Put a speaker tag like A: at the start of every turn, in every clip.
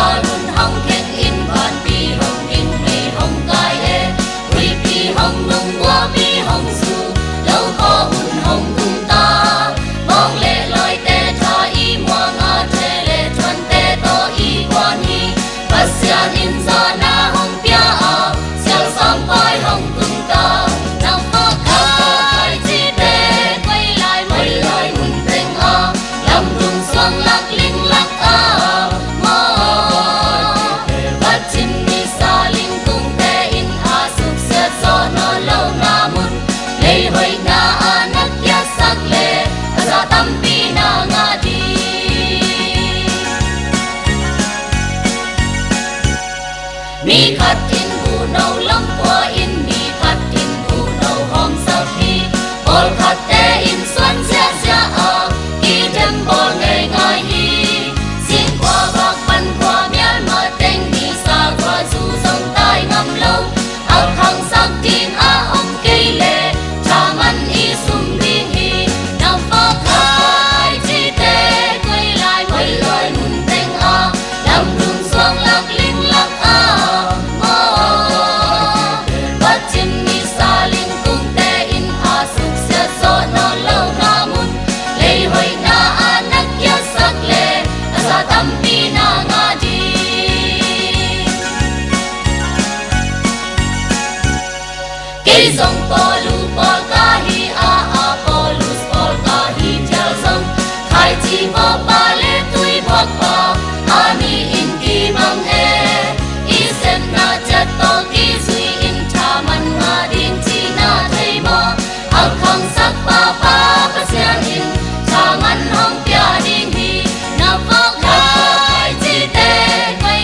A: ngồi hun hong khen in van pi hong in mei hong kai e hui pi hong nung qua pi hong su lâu khó hun hong tung ta mong lệ loi te tha y mua nga te lệ chuan te to y quan hi pasian in za na hong pia a siang sang pai hong tung ta nang mo khai chi te quay lại mun teng a lam tung sang lak ling lak a mo bat chin mi sa ling tung te in a sup se zo no lo na mun lei hoi na anak ya sak le za tam pi na nga di mi khat in bu no lam qua in mi khat in bu no hom sa phi bol khat te in suan sia sia a ki dem bol ngai ngai hi xin qua bak pan qua mian ma teng mi sa qua su song tai ngam lo ak khang sak tin a om kei le cha man i sum ding hi nam pha khai chi te quay lại mun teng a lam rung suang lak ling lak a mo bat chin mi sa ling tung te in a suk sia so no lo na mun lei hoi na anak ya sak le sa tam pi na nga di ke song polu pol ka hi a polus pol ka hi chal song khai chi mo pa le tui bok pa ani in ki mang e i sem na chat to ki zui in tha man nga ding chi na thei mo ak khang sak pa pa sian in tha man hong pia ding hi na phok khai chi te quay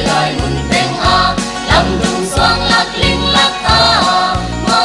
A: lại mun teng a lam dung xoang lak ling lak a mo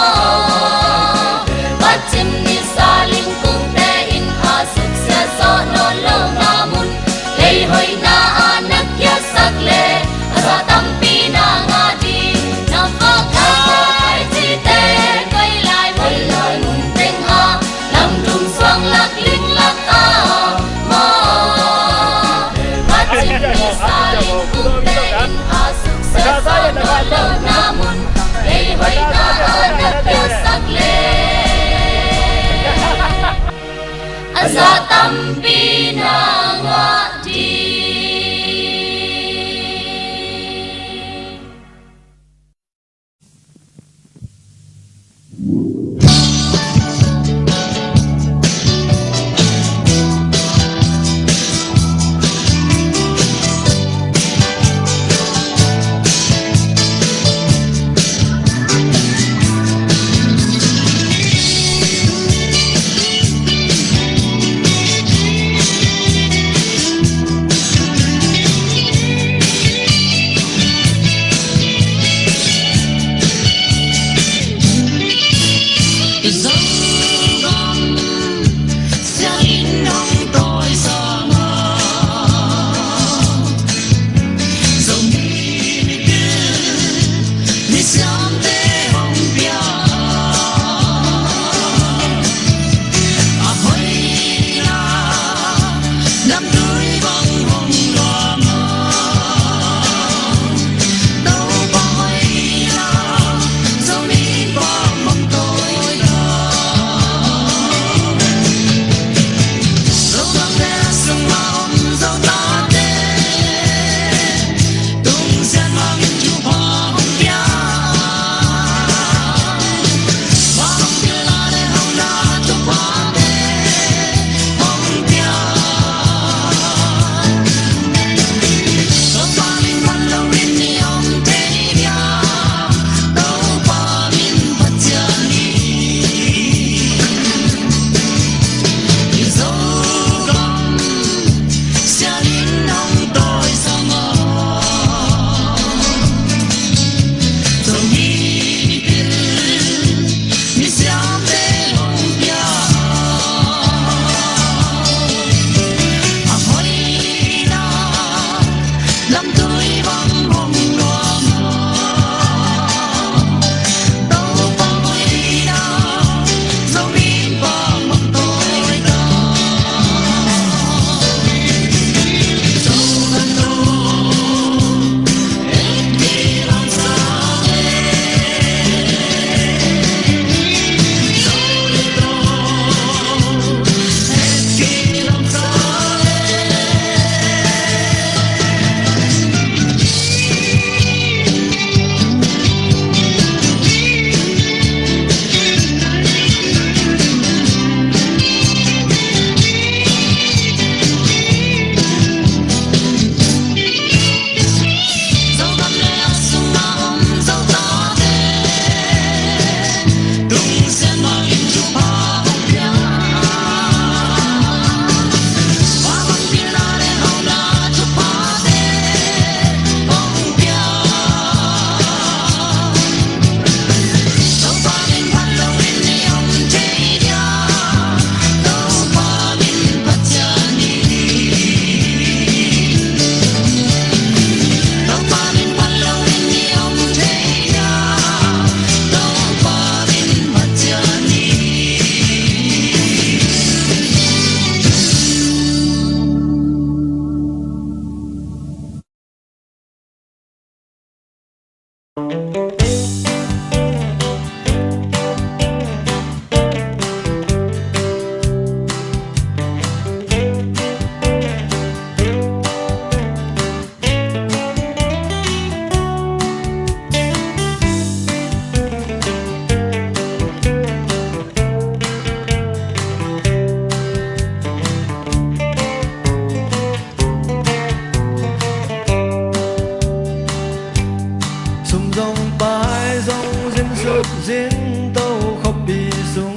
B: xin tâu khóc bị sung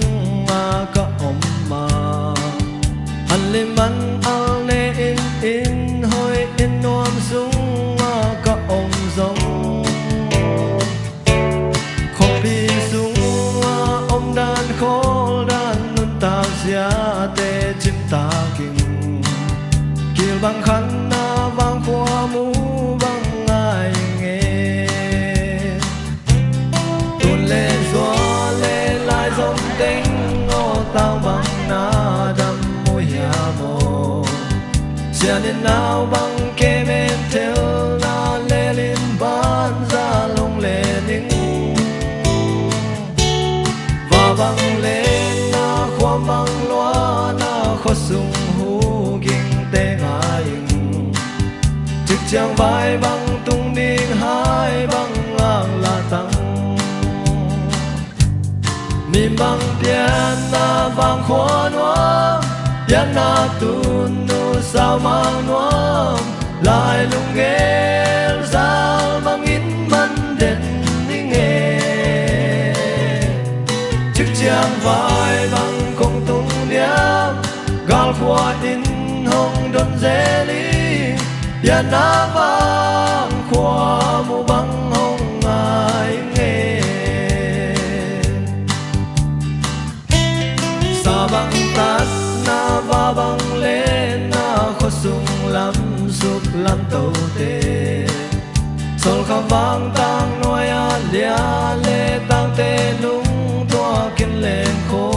B: ka om ma anh lên man al ne in hoi in nom sung ka om zong khóc bị sung om dan khol dan nun ta zia te chim ta king kil bang khan na bang khoa mu bang ai nghe tuôn lệ gió lệ lại dòng tình ngô tao bang na đam môi ya mo sia nên nào bang kê men theo na lệ lên ban ra long lệ ning và bang lên na khoa bang loa na khó sung hu ging te ngai trực trang vai băng tung điên hai băng ngang là tăng mìm băng tiền na vang khoa noa yan na tun nu sao mang noa lại lung nghe sao mang in man đến nghe trực trang vai băng không tung điên gal khoa in hong đơn dễ lý ya na vang khoa mu băng hong ai nghe sa băng tát na va băng lên na khó sung lắm sụp lắm tàu tê sol kham vang tang noa ya lia lê tang tê lung toa kinh lên khô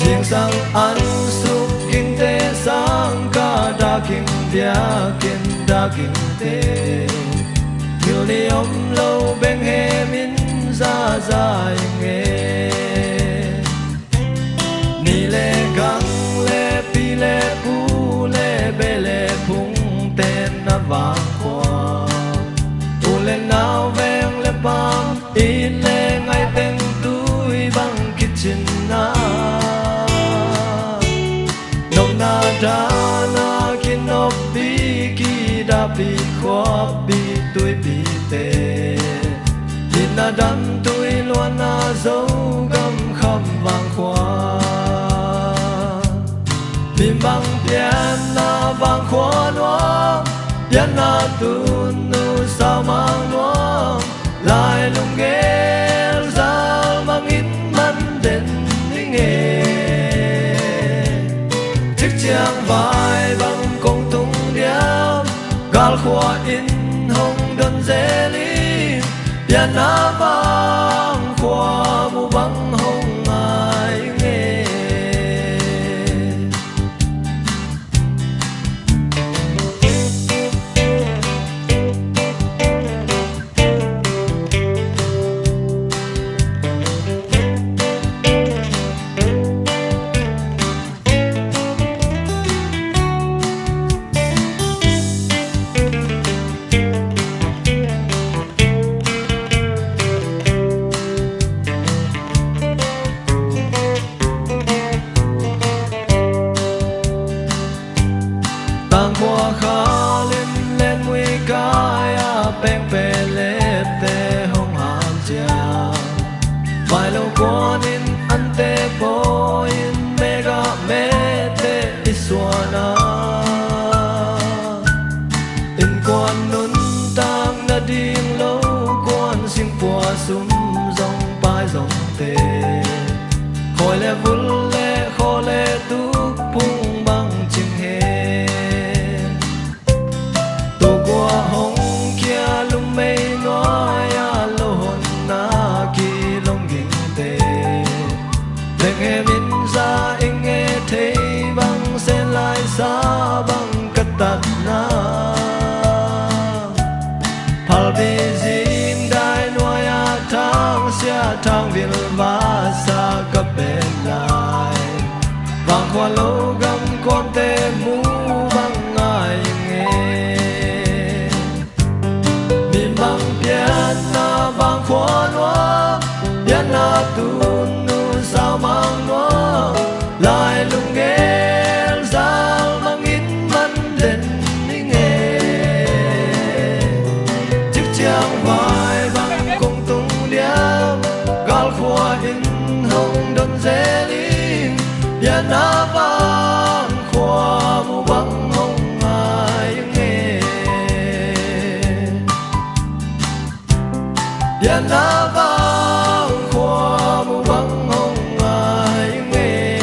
B: riêng sang ăn sụp kinh tê sang ca đa kinh dia kinh đa kinh tê nhiều li om lâu bên he min ra dài nghe ni lê gang lê pi lê pu lê bê lê phung tên na vang khoa u lên nào ven lê bang in lê ngay tên túi băng kitchen na nông na đa na kin op bi ki da bi khoa bi tuổi bi tê in na đam tuổi loan na dấu gam khăm vang khoa mìm băng tiền na vang khoa noa yan na tun nu sao mang noa lại lung nghe sao mang in man đến nghe chiếc trang vai băng công tung điệp gal khoa in hong đơn dễ lý ya na vang khoa mu băng hong ai nghe tang khoa kha lên lên mui kaya peng pe le te hong han cha vai lo quan in an te po in mega me te iswana in quan nun tang na ding lo quan sing pua sum dong pai dong te khoi le vul le kho le tu pung bang chim he hong kia lung mây nói ya lo hồn na ki long ging te leng he min ra ing nghe thấy băng sen lại xa băng cất tạt na phal bi zin dai noa ya thang sia thang vil va sa cấp bên lại vang khoa lâu gam con te mu băng ai băng tiền na vang khoa noa yan na tun nu sao mang noa lại lung nghe sao mang in man đến nghe chiếc trang vai băng cùng tung dễ linh dia na vang khoa mu bang hong ai nghe dia na vang khoa mu bang hong ai nghe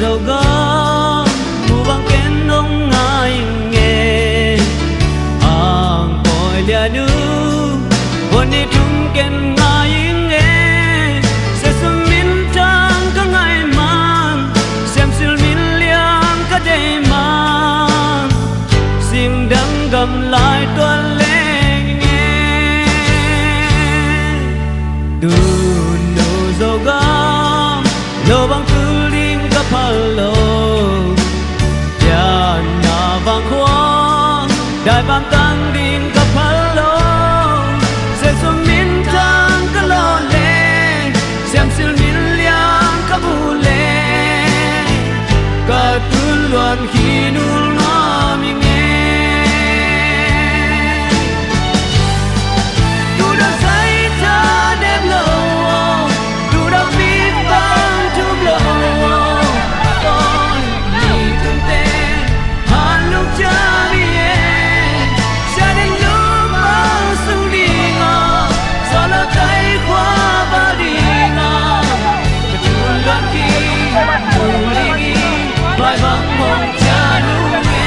C: dầu gom mùa vàng kén
B: đại bang tăng din ka phalo se som min tang ka lo le sem sil min liang ka bu le ka tu luan khi nul na mi nge tu da sai ta dem lo tu da mi bang tu lo con ni tum te han lu cha mi e sa ding lu ma su di nga sa la tai kwa ba di nga tu luan khi tu li gi bai bang mong cha lu nge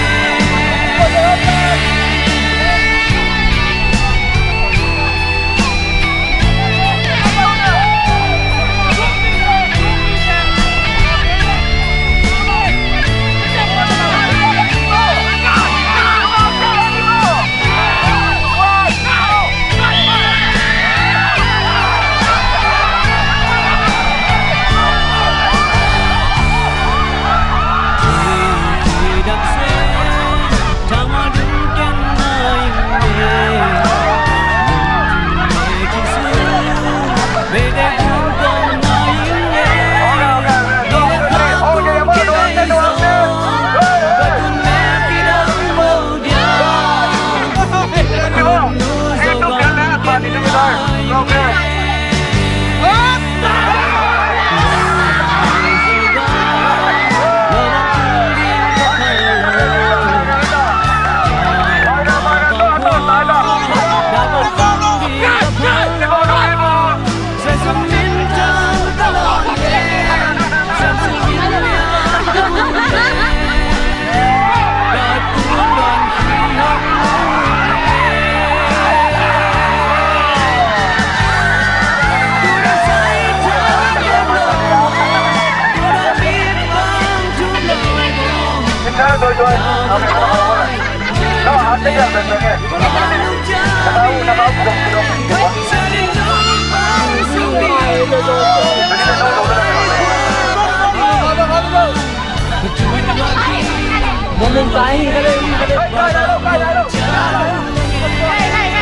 C: Mình phải đi đây đâu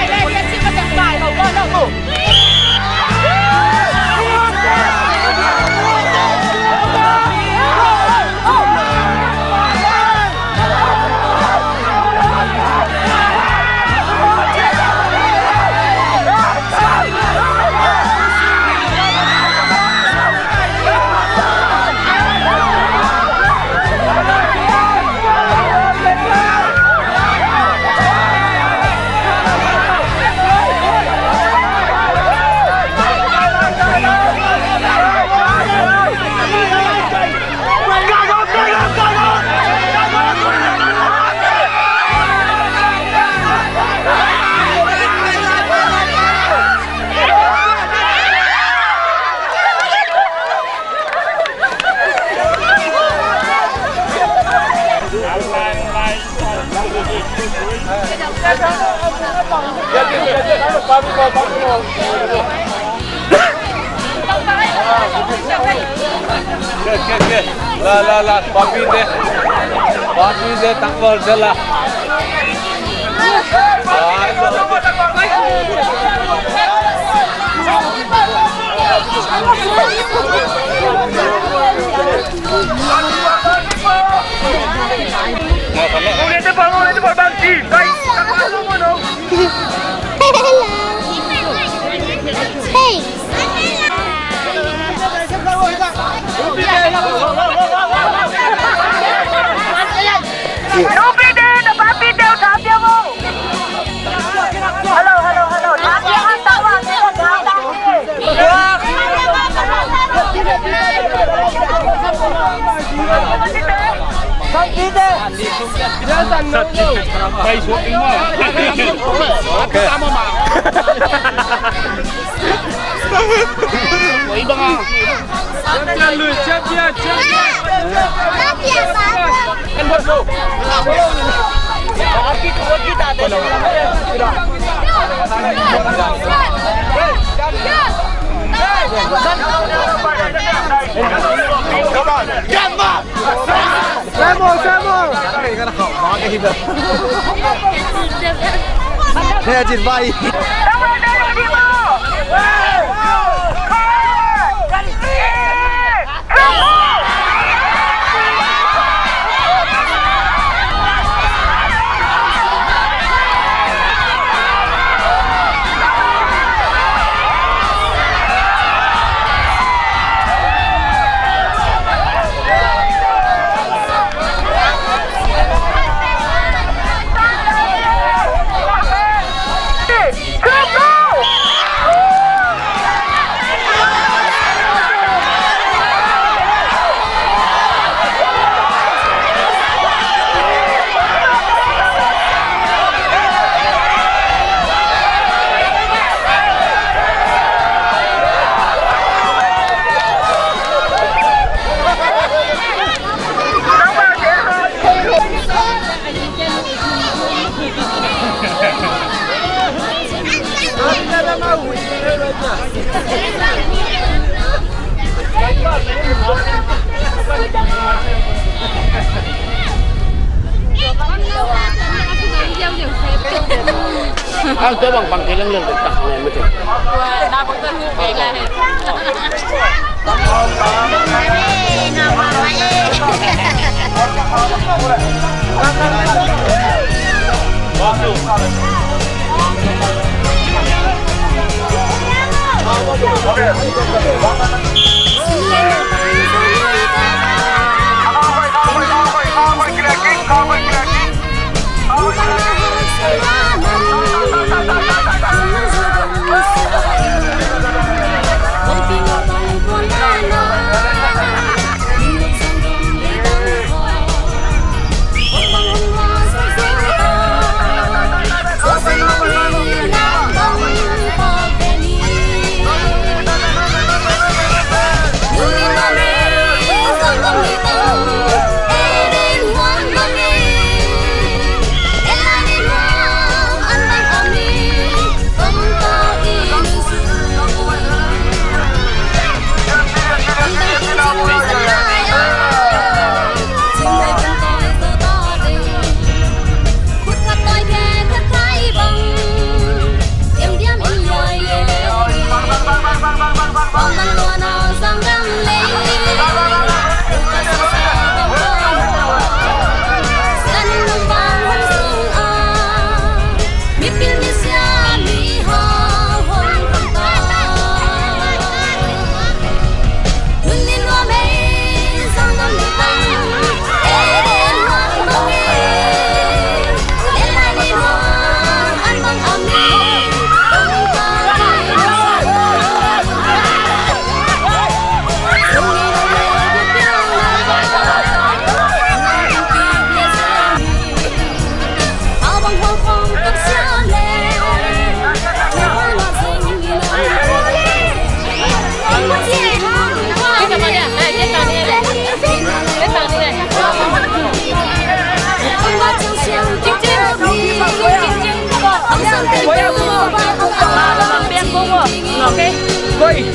C: Hey, xin có chẳng bài đâu con đâu.
D: La, papi de tangwal jala. Ulit pa bang si, guys. Bay xuống tính mà. Ok. Mấy băng à? Chân lùi chết kia. Anh bật vô. Kita Semo! Cái nó khẩu nó cái gì vậy?
B: nè chín bay
D: Ang to bang kilang lang tak na mo to.
C: Dapat ka hukay lahat.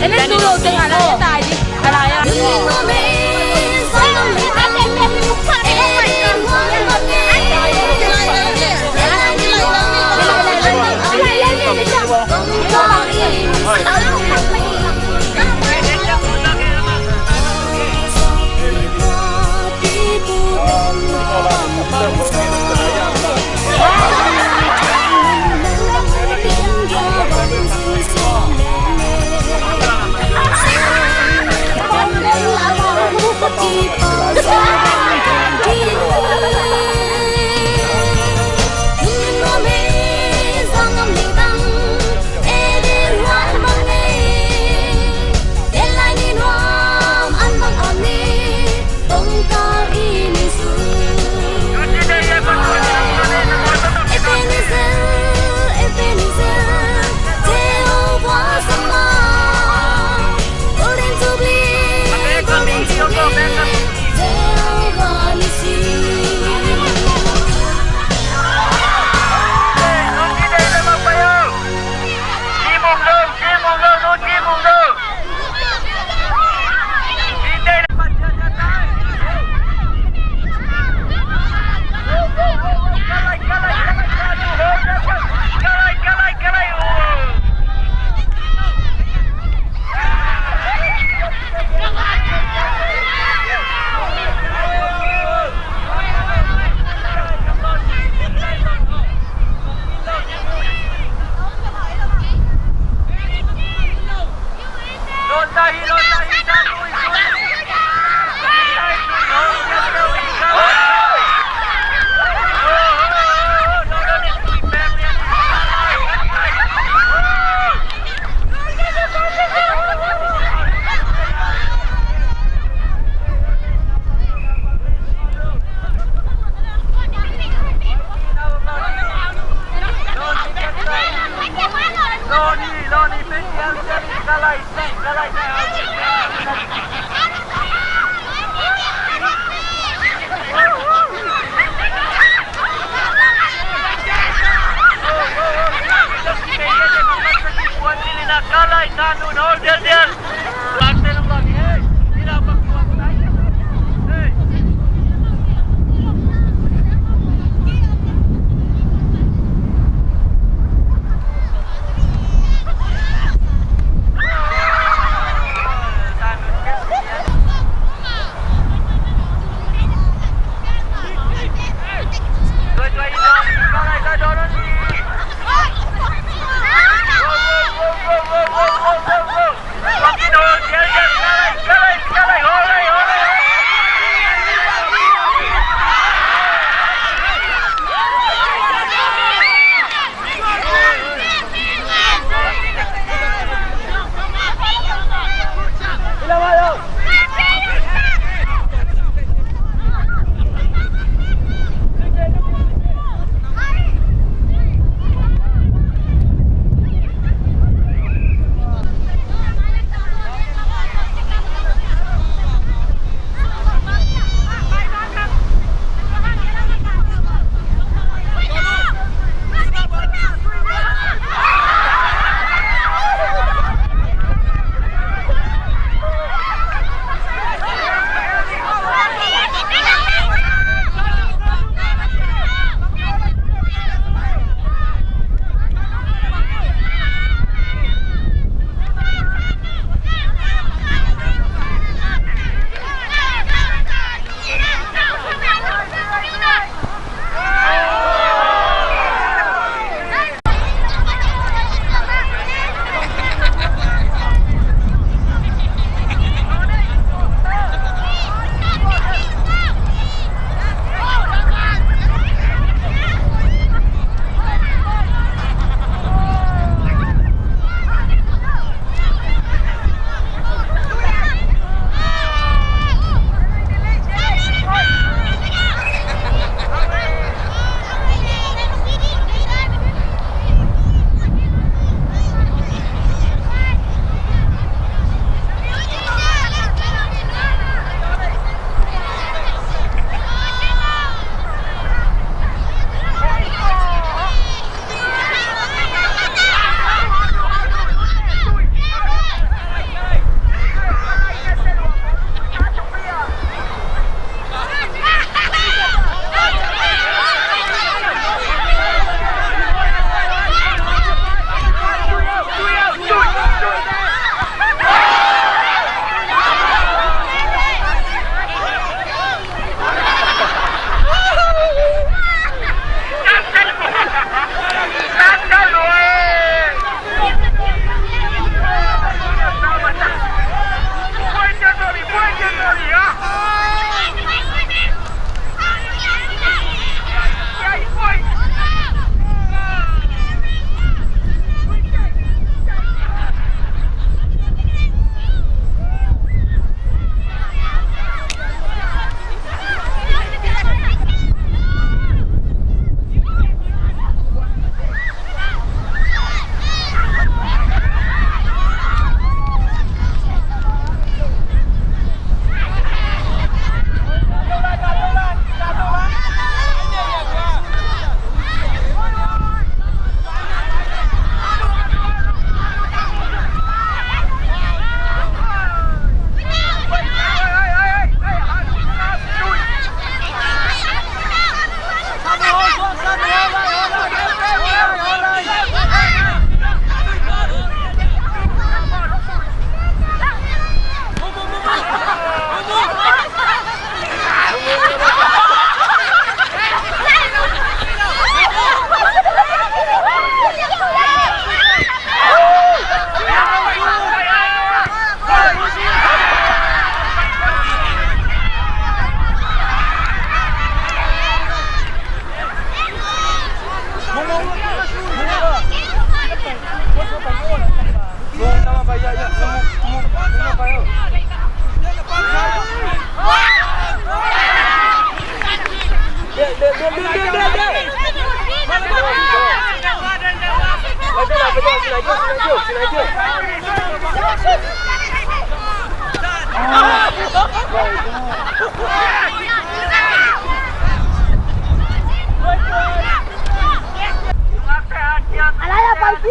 C: Em lấy đu đồ chừng hả là tài đi. Là ya.
A: Hãy subscribe cho kênh Ghiền Mì Gõ để không bỏ lỡ
C: Alala, Pagi.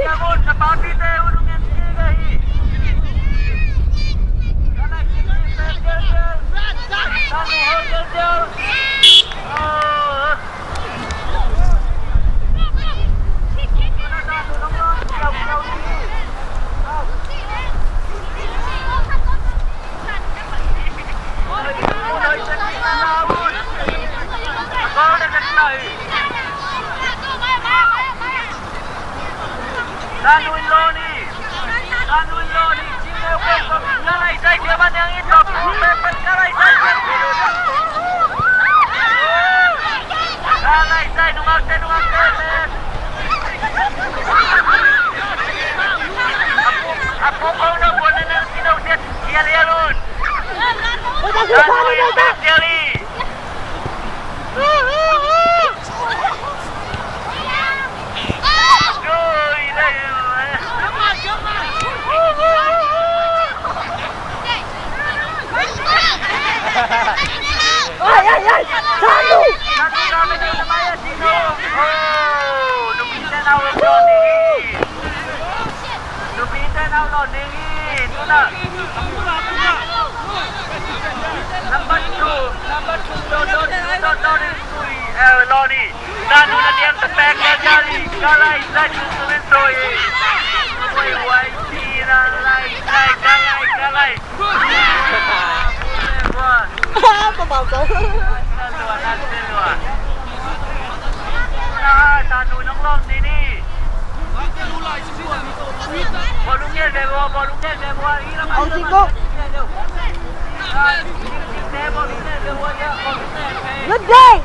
D: này ra nuôi lô đi chim leo bên có cá lai dây kia ban yang ít tập bên cá lai dây cá lai dây đúng không tên Aku kau nak buat nak sinau dia dia lun. Jali. Loni, dan udah dia tepek jali, galai saja sulit soy. Wai galai.
C: Bảo cậu.
D: Tanu nong lom sini. Bolungnya dewa,
C: Ông xin cô. Lên đi.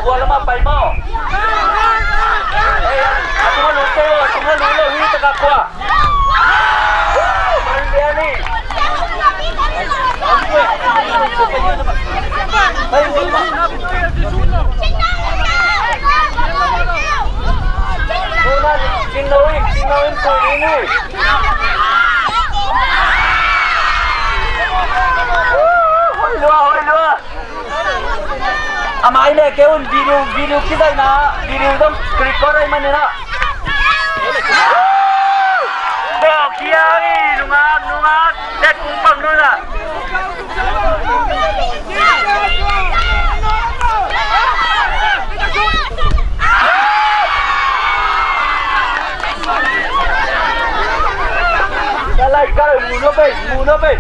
D: gua lama pai mo. Aku mau lupa, cuma lupa hui tegak gua. Maria ni. Cinoin tuh ini. Hoi lua. Amai le keun video kita na video dong record ai mana na. Bok kiai nungat dek kumpang nuna. Kalau muna pe.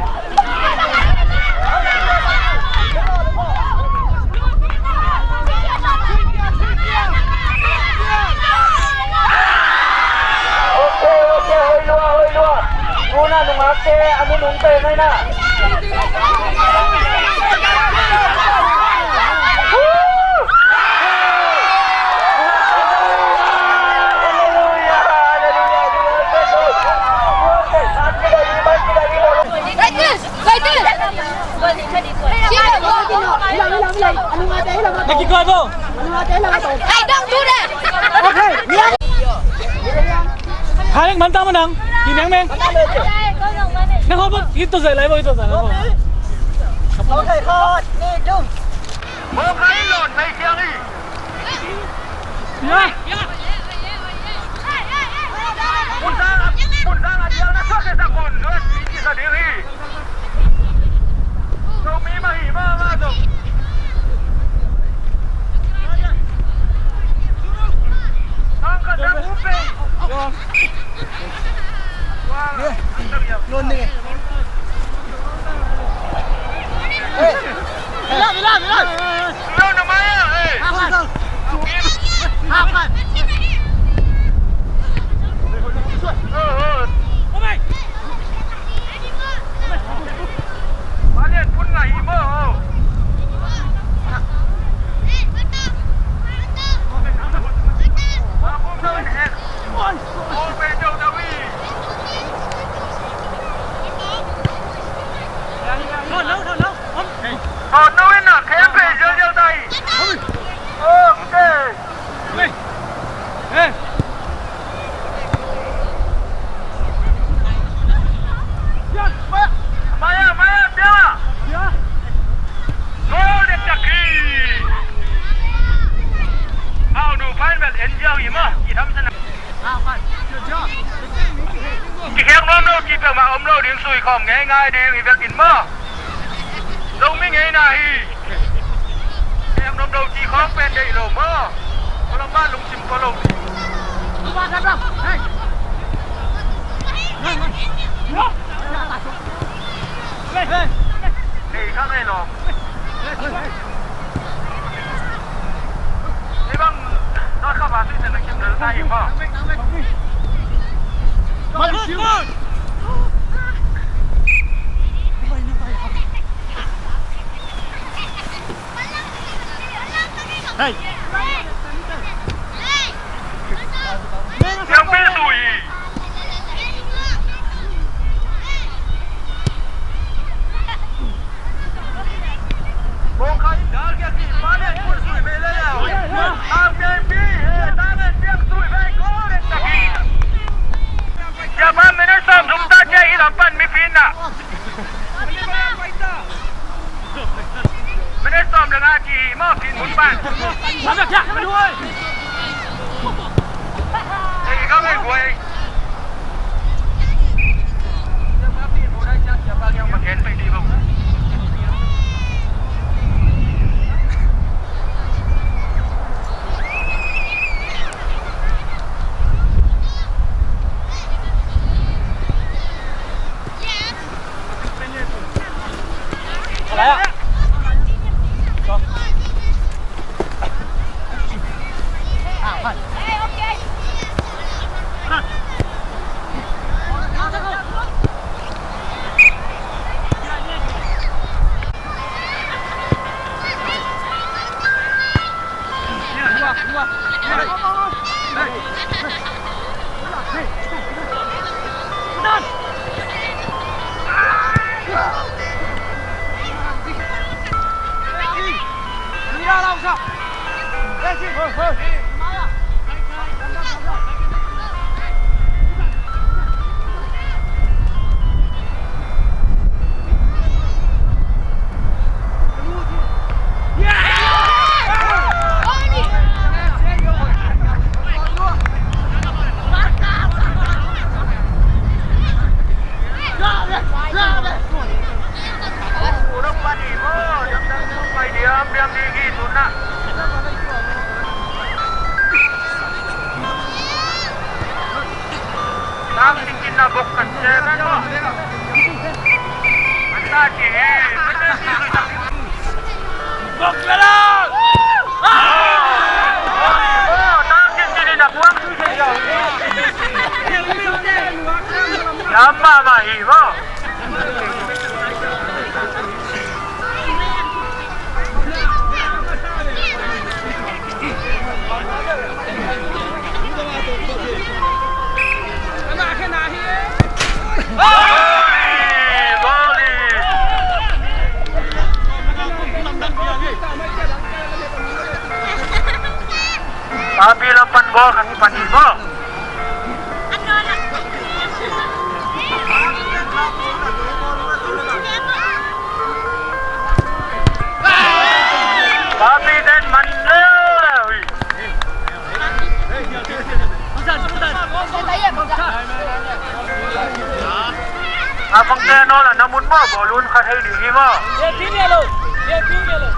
D: Hoi lua. Muna nungate, anu nungte nai na.
C: Nagkikot mo?
A: Hey, don't do that!
C: Okay. Haling manta mo nang. Hinang meng. Nako ba ito sa live ito sa.
E: Okay, hot. Ni dung.
D: Mau kali lon, mai siang ni.
C: Ya.
D: Puntang dia nak sakit sakon, luas biji sendiri. Sumi mah tu. Angkat dah upe.
E: Luôn đi. Bilang.
D: Lon nama ya,
E: Hakan.
D: Balik pun ngai mo. Aku nak hek. Oh, betul Dawi. Oh, no nak kempe jauh tadi. Okay. Maya, dia. Gol de Taki. Ao nu phán về enjoy gì mà, chỉ thăm sân. Chỉ khéo nó chỉ phải mà ôm lâu điện sùi khom ngay đi vì việc kín mơ. Đâu mới ngay này. Em nôm đầu chỉ khó quen đầy lồ mơ. Có lòng ba lùng chìm có lồng. Thì khác này lồm. Thế băng nó không vào suy là kiếm được tay hiểm không?
C: Hey.
D: Yang biết sủi. Bông khai đá kia kì phá lên cuốn sủi về lên nào. Am game bi, ta nên biết sủi về cố đến ta kì. Giờ mà mình nói xong chúng ta chơi làm phần mi phim à. Mình nói xong là ngã chỉ mơ phim muốn bạn.
C: Làm được chưa? Mày đuôi.
D: Thì có người quay. Nhưng mà phim ở đây chắc chắn bao nhiêu mà kén phải đi không?
C: Lại ạ.
D: Tapi lapan gol kaki pandi mo. Tapi dan mandela. Abang Teno lah namun mo bolun kasih di mo.
C: Ye tin ye lo. Ye tin ye lo.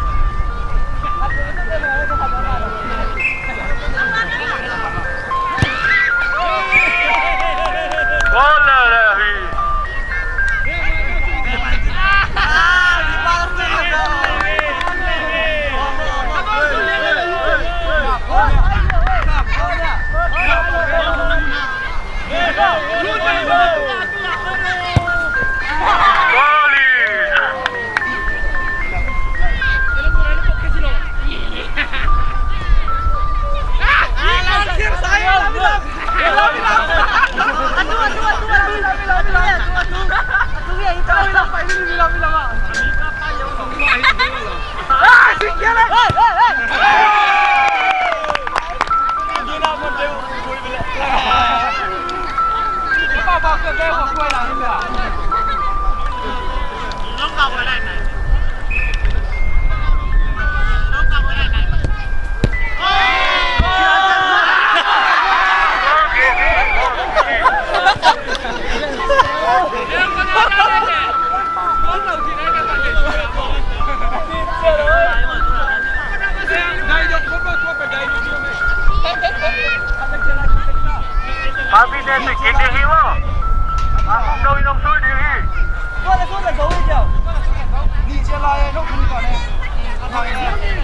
D: Gol lah. Tapi dia tu kena hiwa. Aku kau inong suy đi.
E: Tôi là giấu đi chiều. Đi chia lại nó không còn này.